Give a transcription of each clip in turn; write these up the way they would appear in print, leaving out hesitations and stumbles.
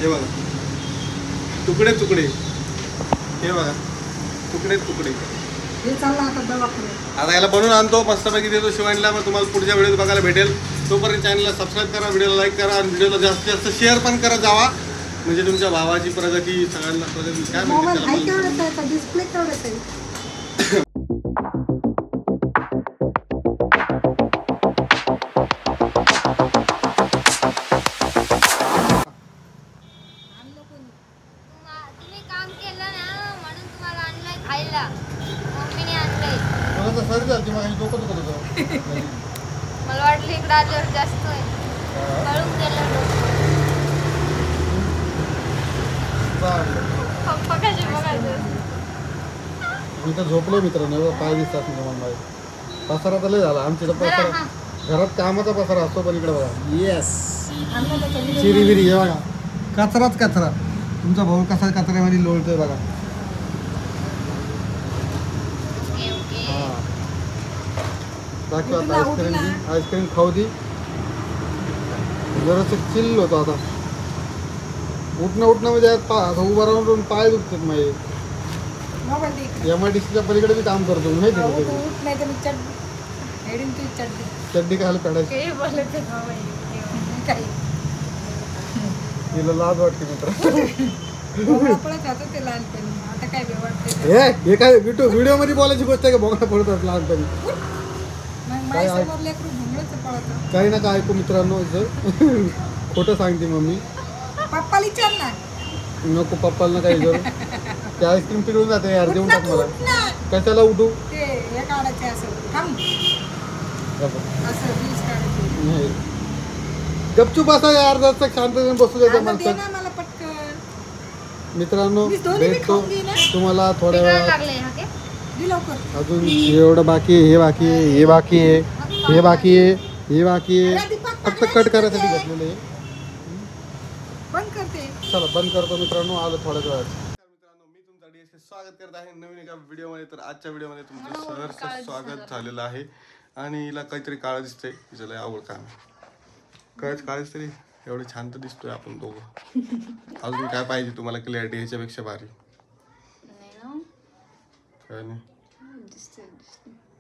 हे बघा तुकडे तुकडे, हे बघा तुकडे तुकडे. हे चालला आता दवाखान्यात. आता याला बनवून आणतो, मस्तपैकी देतो शिवानीला. मग तुम्हाला पुढच्या व्हिडिओ बघायला भेटेल. तोपर्यंत चॅनलला सबस्क्राईब करा, व्हिडिओला लाईक करा आणि व्हिडिओला जास्तीत जास्त शेअर पण करा जावा. म्हणजे तुमच्या भावाची प्रगती, सगळ्यांना प्रगती काय मोबाईल हाय म्हणते केवढाच आहे, डिस्प्ले केवढाच आहे. मला वाटलं इकडे आल्यावर जास्त आहे, कळून गेलं. पप्पा कसे बघायचं. मी तर झोपलो मित्रांनो, पाय दिसतात मला. पसारा तर लय झाला आमच्या पसारा, घरात कामाचा पसारा असतो. पण इकडे बघा, येस चिरी बिरी, हे बघा कचराच कचरा. तुमचा भाऊ कसा कचऱ्यामध्ये लोळतोय बघा. दाखव आता आईस्क्रीम, आईस्क्रीम खाऊ दे. जरासं चिल्ल होतो आता. उठणं म्हणजे आता उभा राहून पाय दुखतात माझे. MIDCच्या पलीकडे मी काम करतो माहिती चड्डी खायला काढायची. तिला लाज वाटते मित्र. हे काय व्हिडिओ मध्ये बोलायची गोष्ट आहे का? बोंगडा पडतात लहानपणी. काही ना काय ऐकू मित्रांनो, खोटं सांगते मम्मी. पप्पाला विचार ना. नको पप्पाला काही विचारू. ते आईस्क्रीम पिळून जाते यार, देऊन टाक मला. कशाला उठू? गपचूप बसा यार, जर शांततेने बसू द्यायचा माणसात. मित्रांनो भेटतो तुम्हाला थोड्या वेळात. अजून एवढं बाकी आहे, हे बाकी आहे, हे बाकी आहे, हे बाकी आहे, हे बाकी आहे. फक्त कट करायसाठी घेतलेलं आहे. चला बंद करतो मित्रांनो, आलो थोड्या वेळात. मित्रांनो, मी तुमचा DSK स्वागत करत आहे नवीन एका व्हिडिओमध्ये. तर आजच्या व्हिडिओमध्ये तुमचं सहर्ष स्वागत झालेलं आहे. आणि हिला काहीतरी काळं दिसतंय, हिचं लय आवड काम. काळ दिसतंय, एवढं छान तर दिसतोय आपण दोघं. अजून काय पाहिजे तुम्हाला क्लिअरिटी ह्याच्यापेक्षा भारी? काय नाही.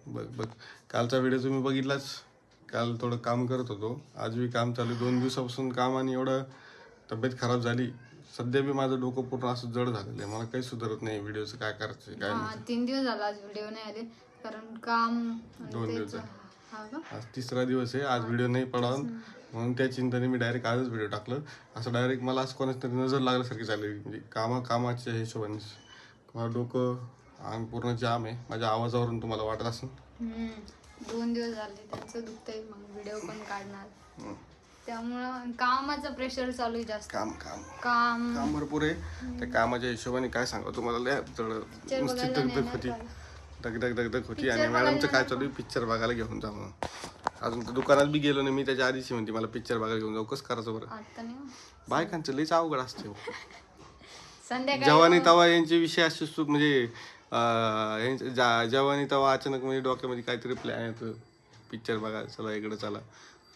बघ बघ, कालचा व्हिडिओ तुम्ही बघितलाच. काल थोडं काम करत होतो, आज बी काम चालू. 2 दिवसापासून काम, आणि एवढं तब्येत खराब झाली. सध्या बी माझं डोकं पूर्ण असं जड झालेलं आहे. मला काही सुधारत नाही व्हिडिओचं काय करायचं काय नाही. 3 दिवस झाला आज व्हिडिओ नाही आले, कारण काम 2 दिवस आज 3रा दिवस आहे. आज व्हिडिओ नाही पडला, म्हणून त्या चिंतेने मी डायरेक्ट आजच व्हिडिओ टाकलं. असं डायरेक्ट मला असं कोणाच तरी नजर लागल्यासारखी चालली. म्हणजे कामाच्या हिशोबाने मला डोकं, अंग पूर्ण जाम आहे. माझ्या आवाजावरून तुम्हाला वाटत असेल. 2 दिवस झाले त्यांचं दुखतंय, मग व्हिडिओ पण काढणार. त्यामुळं कामाचं प्रेशर चालू आहे जास्त. काम भरपूर आहे. त्या कामाच्या हिशोबाने काय सांगा तुम्हाला, नुसती दगदग होती, दगदग होती. आणि मॅडमचं काय चालू आहे, पिक्चर बघायला घेऊन जा म्हणून. अजून तर दुकानात बी गेलो नाही मी. त्याच्या आधीच म्हणते मला पिक्चर बघायला घेऊन जाऊ. कसं करायचं बरं? बायकांचं लईच अवघड असते. जवानी तवा यांचे विषय असे म्हणजे जवानी तवा अचानक म्हणजे डोक्यामध्ये काहीतरी प्लॅन येतं, पिक्चर बघायला चला, इकडे चला.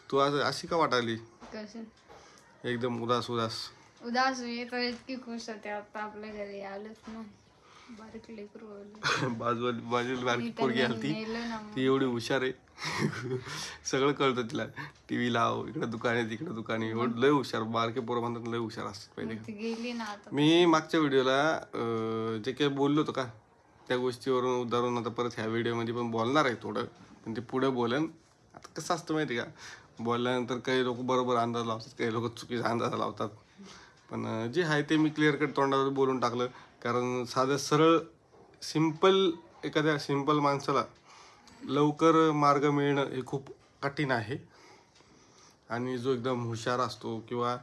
तू आज अशी का वाटायली? एकदम उदास इतकी खुश होते. आता आपल्या घरी आलंच ना, बाजूला बारकी पोरगी आलती, ती एवढी हुशार आहे. सगळं कळतं तिला. TV लाव, इकडे दुकान आहे, तिकडे दुकान आहे. एवढं लय हुशार. बारके पोरं म्हणतात लय हुशार असतात पहिले. मी मागच्या व्हिडिओला जे काही बोललो होतो का, त्या गोष्टीवरून उदाहरण आता परत ह्या व्हिडिओमध्ये पण बोलणार आहे थोडं. पण ते पुढे बोलेन. आता कसं असतं माहिती का, बोलल्यानंतर काही लोक बरोबर अंदाज लावतात, काही लोक चुकीचा अंदाज लावतात. पण जे आहे ते मी क्लिअर कट तोंडावर बोलून टाकलं. कारण साधं सरळ एखाद्या सिंपल माणसाला लवकर मार्ग मिळणं हे खूप कठीण आहे. आणि जो एकदम हुशार असतो किंवा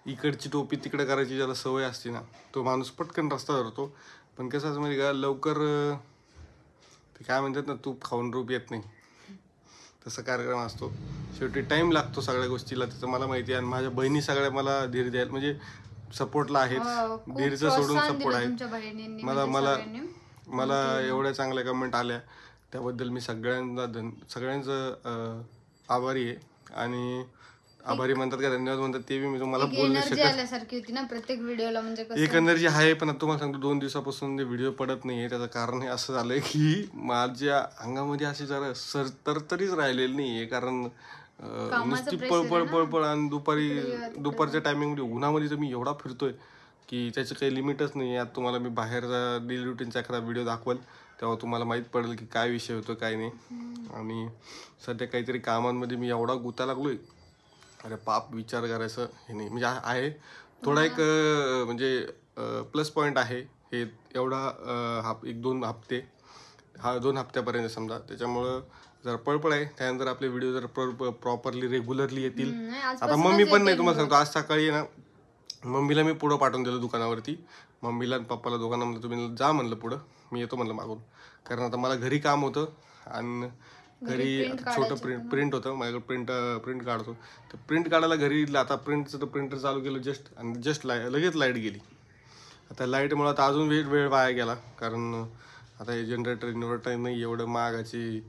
इकडची टोपी तिकडे करायची ज्याला सवय असते ना, तो माणूस पटकन रस्ता धरतो. पण कसं असं माहिती का, लवकर ते काय म्हणतात ना, तूप खाऊन रूप येत नाही, तसा कार्यक्रम असतो. शेवटी टाईम लागतो सगळ्या गोष्टीला, त्याचं मला माहिती आहे. आणि माझ्या बहिणी सगळ्या मला धीर द्यायला म्हणजे सपोर्टला आहेत. धीरचं सोडून सपोर्ट आहे मला एवढ्या चांगल्या कमेंट आल्या, त्याबद्दल मी सगळ्यांचं आभारी आहे. आणि आभारी म्हणतात का धन्यवाद म्हणतात ते बी मी तुम्हाला बोलू नाही एनर्जी शकत. आल्यासारखी होती ना प्रत्येक व्हिडिओला, म्हणजे कसं एक एनर्जी आहे, पण आता तुम्हाला सांगतो 2 दिवसापासून व्हिडिओ पडत नाहीये. त्याचं कारण हे असं झालंय की माझ्या अंगामध्ये अशी जरा तरतरीच राहिलेली नाहीये, कारण नुसती पळपळ पळपळ आणि दुपारच्या टायमिंगमध्ये उन्हामध्ये तर मी एवढा फिरतोय की त्याचं काही लिमिटच नाही. आता तुम्हाला मी बाहेरचा डेली रुटीनचा एखादा व्हिडिओ दाखवल तेव्हा तुम्हाला माहीत पडेल की काय विषय होतो काय नाही. आणि सध्या काहीतरी कामांमध्ये मी एवढा गुता लागलोय, अरे पाप विचार करायचं हे नाही. म्हणजे आहे थोडा एक म्हणजे प्लस पॉईंट आहे हे एवढा 1-2 हप्ते 2 हप्त्यापर्यंत समजा. त्याच्यामुळं जर पळपळ आहे, त्यानंतर आपले व्हिडिओ जर प्रॉपरली रेग्युलरली येतील. आता मम्मी पण नाही, तुम्हाला सांगतो आज सकाळी ना मम्मीला मी पुढं पाठवून दिलं दुकानावरती. मम्मीला आणि पप्पाला दोघांना म्हणलं तुम्ही जा म्हणलं पुढं, मी येतो म्हणलं मागून. कारण आता मला घरी काम होतं आणि घरी छोटं प्रिंट होतं माझ्याकडे, प्रिंट काढतो. तर प्रिंट काढायला घरी आता प्रिंटचं प्रिंटर चालू केलं जस्ट, आणि जस्ट लगेच लाईट गेली. आता लाईटमुळे आता अजून वेळ वाया गेला, कारण आता हे जनरेटर इन्व्हर्टर नाही, एवढं महागाची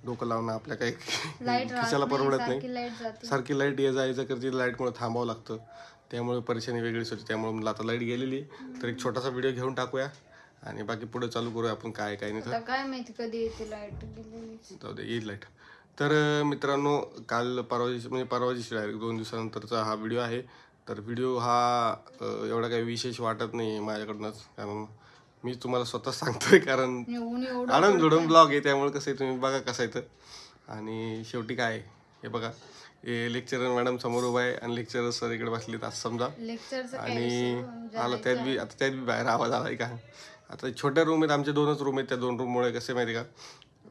डोकं लावणं आपल्या काही खिशाला परवडत नाही. सारखी लाईट जायचं करते, लाईटमुळे थांबावं लागतं, त्यामुळे परेशानी वेगळीच होती. त्यामुळे मला आता लाईट गेलेली तर एक छोटासा व्हिडिओ घेऊन टाकूया आणि बाकी पुढे चालू करूया आपण काय काय नाही. काय माहिती कधी येते लाईट गेलेली, जाऊ दे येईल लाईट. तर मित्रांनो काल परवा दिवशी डायरेक्ट 2 दिवसानंतरचा हा व्हिडिओ आहे. तर व्हिडिओ हा एवढा काही विशेष वाटत नाही माझ्याकडनंच, कारण मी तुम्हाला स्वतः सांगतोय, कारण आनंद जोडून ब्लॉग आहे, त्यामुळे कसं आहे तुम्ही बघा कसं आहे. आणि शेवटी काय हे बघा, हे लेक्चरर मॅडम समोर उभा आहे आणि लेक्चरर सर इकडे बसलेत असं समजा. आणि आला त्यात बी बाहेर आवाज आलाय का. आता छोट्या रूम आहेत, आमचे 2च रूम आहेत. त्या 2 रूममुळे कसे माहिती का,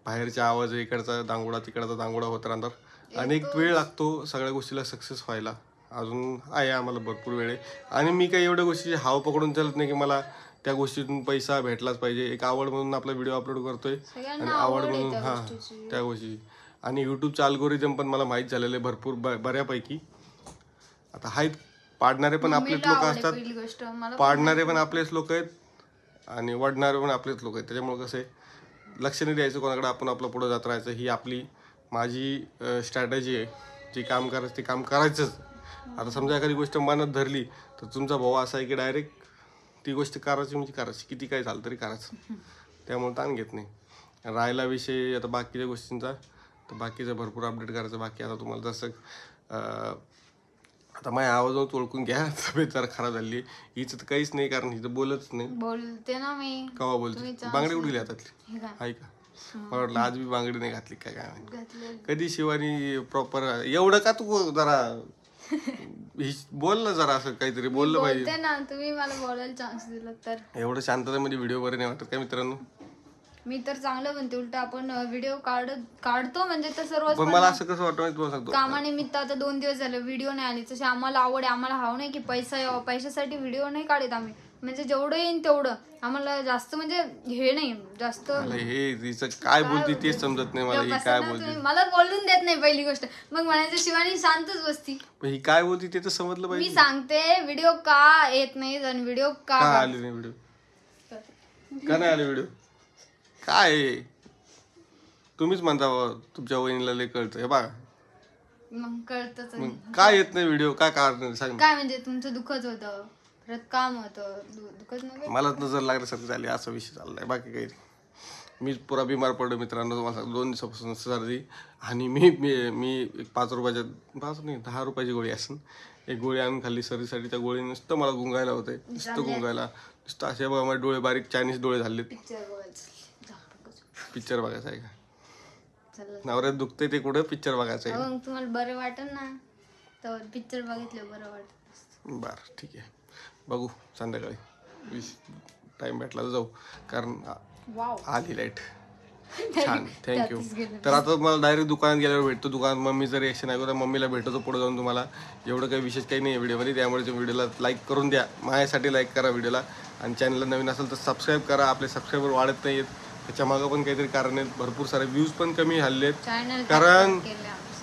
बाहेरचा आवाज इकडचा दांगोडा तिकडचा दांगोडा होत राहणार आणि एक वेळ लागतो सगळ्या गोष्टीला सक्सेस व्हायला. अजून आहे आम्हाला भरपूर वेळ आहे. आणि मी काही एवढ्या गोष्टी हाव पकडून चालत नाही की मला त्या गोष्टीतून पैसा भेटलाच पाहिजे. एक आवड म्हणून आपला व्हिडिओ अपलोड करतोय आणि आवड म्हणून त्या गोष्टी. आणि युट्यूबचं अल्गोरिदम पण मला माहीत झालेलं आहे भरपूर बऱ्यापैकी. आता आहेत पाडणारे पण आपलेच लोक असतात, पाडणारे पण आपलेच लोक आहेत आणि वडणारे पण आपलेच लोक आहेत. त्याच्यामुळे कसं आहे लक्ष नाही द्यायचं कोणाकडे, आपण आपलं पुढं जात राहायचं. ही माझी स्ट्रॅटेजी आहे. जे काम करायचं ते काम करायचंच. आता समजा एखादी गोष्ट मनात धरली तर तुमचा भाऊ असा आहे की डायरेक्ट ती गोष्ट करायची म्हणजे करायची, किती काय झालं तरी करायचं. त्यामुळे ताण घेत नाही. राहिला विषय आता बाकीच्या गोष्टींचा, तर बाकीचं भरपूर अपडेट करायचं बाकी. आता तुम्हाला जसं आता माझ्या आवाजावर ओळखून घ्या, तब्येत जरा खराब झाली. हिचं तर काहीच नाही, कारण हिचं बोलतच नाही. बोलते ना मी, कवा बोलते. बांगडी उडली हातातली आहे का, मला वाटलं आज बी बांगडी नाही घातली काय काय कधी. शिवानी प्रॉपर एवढं का तू जरा बोल ना, जरा असं काहीतरी बोललं पाहिजे ना. तुम्ही मला बोलायला चान्स दिला तर एवढं शांततेमध्ये व्हिडिओ बरे नाही वाटत का मित्रांनो. मी तर चांगलं म्हणते, उलट आपण व्हिडिओ काढतो म्हणजे तर सर्व. पण मला असं कसं वाटतं तुम्हाला सांगतो, कामानिमित्त आता 2 दिवस झाले व्हिडिओ नाही आली. तशी आम्हाला आवड आहे, आम्हाला हाव नाही की पैशासाठी व्हिडिओ नाही काढत आम्ही. म्हणजे जेवढं येईन तेवढं आम्हाला, जास्त म्हणजे हे नाही जास्त. हे तिचं काय बोलते तेच समजत नाही मला. ही काय बोलते मला बोलून देत नाही पहिली गोष्ट. मग म्हणायचं शिवानी शांतच बसती. ही काय बोलते ते तर समजलं पाहिजे. मी सांगते व्हिडिओ का येत नाही आणि व्हिडिओ का आले नाही. व्हिडिओ का नाही आले व्हिडिओ काय तुम्हीच म्हणता तुमच्या वहिनीला लय कळतं. हे बघा मग कळतच काय येत नाही व्हिडिओ, काय कारण सांग. काय म्हणजे तुमचं दुःखच होतं, परत काम होतं, दुःखच नाही. मलाच नजर लागल्यासारखी झाली, असा विषय चाललाय, बाकी काही. मी पुरा बिमार पडलो मित्रांनो. तुम्हाला 2 दिवसापासून सर्दी. आणि मी एक 5 रुपयाच्या 10 रुपयाची गोळी असेल, एक गोळी आणून खाल्ली सर्दीसाठी. त्या गोळी नुसतं मला गुंगायला होतंय, नुसतं गुंगायला. नुसतं असे बघा माझे डोळे बारीक चायनीज डोळे झाले. पिक्चर बघायचं आहे का, नवऱ्यात दुखते ते कुठं पिक्चर बघायचं आहे. तुम्हाला बरं वाटेल ना तर पिक्चर बघितलं बरं वाटत. बरं ठीक आहे, बघू संध्याकाळी टाइम भेटला तर जाऊ, कारण आली लाईट. छान, थँक्यू. तर आता मला डायरेक्ट दुकानात गेल्यावर भेटतो. दुकानात मम्मीचं रिएक्शन आहे तर मम्मीला भेटतो पुढे जाऊन तुम्हाला. एवढं काही विशेष काही नाही आहे व्हिडिओमध्ये, त्यामुळे तुम्ही व्हिडिओला लाईक करून द्या, माझ्यासाठी लाईक करा व्हिडिओला. आणि चॅनलला नवीन असेल तर सबस्क्राईब करा. आपले सबस्क्रायबर वाढत नाही आहेत, त्याच्यामागं पण काहीतरी कारण आहेत. भरपूर सारे व्ह्यूज पण कमी हल्ले आहेत, कारण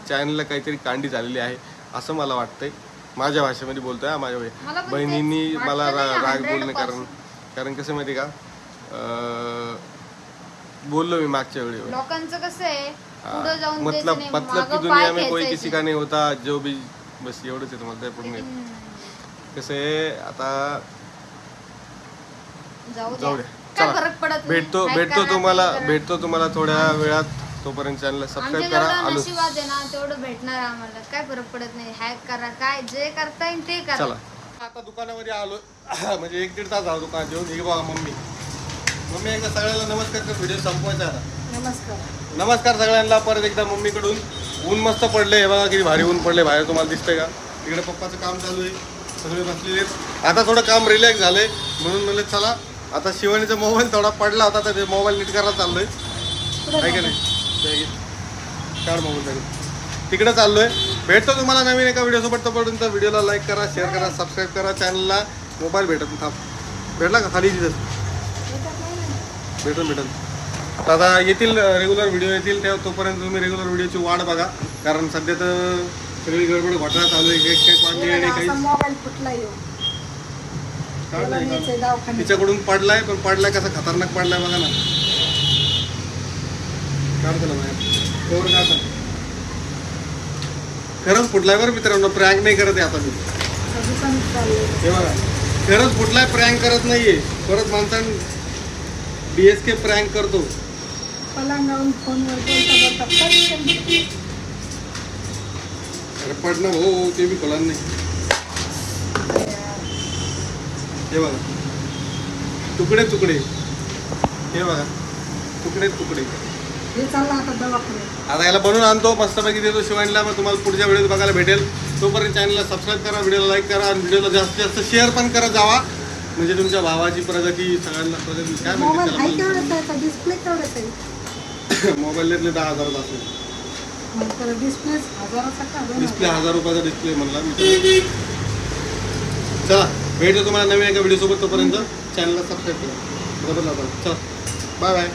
चॅनलला काहीतरी कांडी झालेली आहे असं मला वाटतंय. माझ्या भाषेमध्ये बोलतोय, माझ्या बहिणींनी मला राग बोलणे, कारण कसं माहिती का, बोललो मी मागच्या वेळी. लोकांचं कसं आहे पुढे जाऊन मतलब की दुनिया में कोई किसी का नहीं होता, जो भी बस एवढंच आहे तुम्हाला, पूर्ण कसं आहे आता. जाऊ जाऊ द्या, द्या, काय फरक पडत नाही. भेटतो तुम्हाला थोड्या वेळात. तोपर्यंत चॅनलला सबस्क्राईब आमच्या करा. जेवढं नशिबात आहे ना तेवढं भेटणार आम्हाला, काय फरक पडत नाही. हॅक करा, काय जे करता येईल ते करा. चला आता दुकानामध्ये आलो. म्हणजे 1-1.5 तास झाला दुकानात येऊन. हे बघा मम्मी एकदा सगळ्यांना नमस्कार कर, व्हिडिओ संपवायचा आता. नमस्कार सगळ्यांना परत एकदा मम्मीकडून. ऊन मस्त पडले, हे बघा किती भारी ऊन पडले बाहेर, तुम्हाला दिसतंय का. तिकडे पप्पाचं काम चालू आहे, सगळे बसलेले आहेत. आता थोडं काम रिलॅक्स झालंय म्हणून म्हणलं चला आता शिवानीचा मोबाईल थोडा पडला होता तर ते मोबाईल नीट करायला चाललोय, आहे का नाही. काढ मोबाईल तिकडे चाललोय. भेटतो तुम्हाला नवीन एका व्हिडिओसोबत. तोपर्यंत व्हिडिओला लाईक करा, शेअर करा, सबस्क्राईब करा चॅनलला. मोबाईल भेटला का खाली तिथं भेटून तर आता येतील रेग्युलर व्हिडिओ येतील तेव्हा. तोपर्यंत तुम्ही रेग्युलर व्हिडिओची वाट बघा, कारण सध्या तर सगळी गडबड घोटाळा चालू आहे. काही पाडली आणि काही मोबाईल फुटला येऊ तिच्याकडून पडलाय, पण पडलाय कसा खतरनाक पडलाय बघा ना. काढतो ना एवढं काढता. खरंच फुटलाय बरं मित्रांनो, प्रँक नाही करत आहे आता मी. हे बघा खरंच फुटलाय, प्रँक करत नाहीये. परत माणसाने DSK प्रँक करतो. पलंगावरून फोनवर अरे पडणं हो, ते बी कळलं नाही. हे बघा तुकडे हे बघा तुकडे. हे चालला आता दवाखान्यात. आता याला बनवून आणतो, मस्तपैकी देतो शिवानीला. मग तुम्हाला पुढच्या व्हिडिओ बघायला भेटेल. तोपर्यंत चॅनलला सबस्क्राईब करा, व्हिडिओला लाईक करा आणि व्हिडिओला जास्तीत जास्त शेअर पण करा जावा, म्हणजे तुमच्या भावाची प्रगती सगळ्यांना काय मोबाईल हाय म्हणते केवढ्याचा आहे, डिस्प्ले केवढ्याचा आहे. मोबाईलले 10,000 असेल. डिस्प्ले 1000चा का? डिस्प्ले 1000 रुपयाचा डिस्प्ले म्हणला मी. चला भेटतो तुम्हाला नवीन एका व्हिडिओ सोबत. तोपर्यंत चॅनलला सबस्क्राईब करा. बरोबर चला बाय बाय.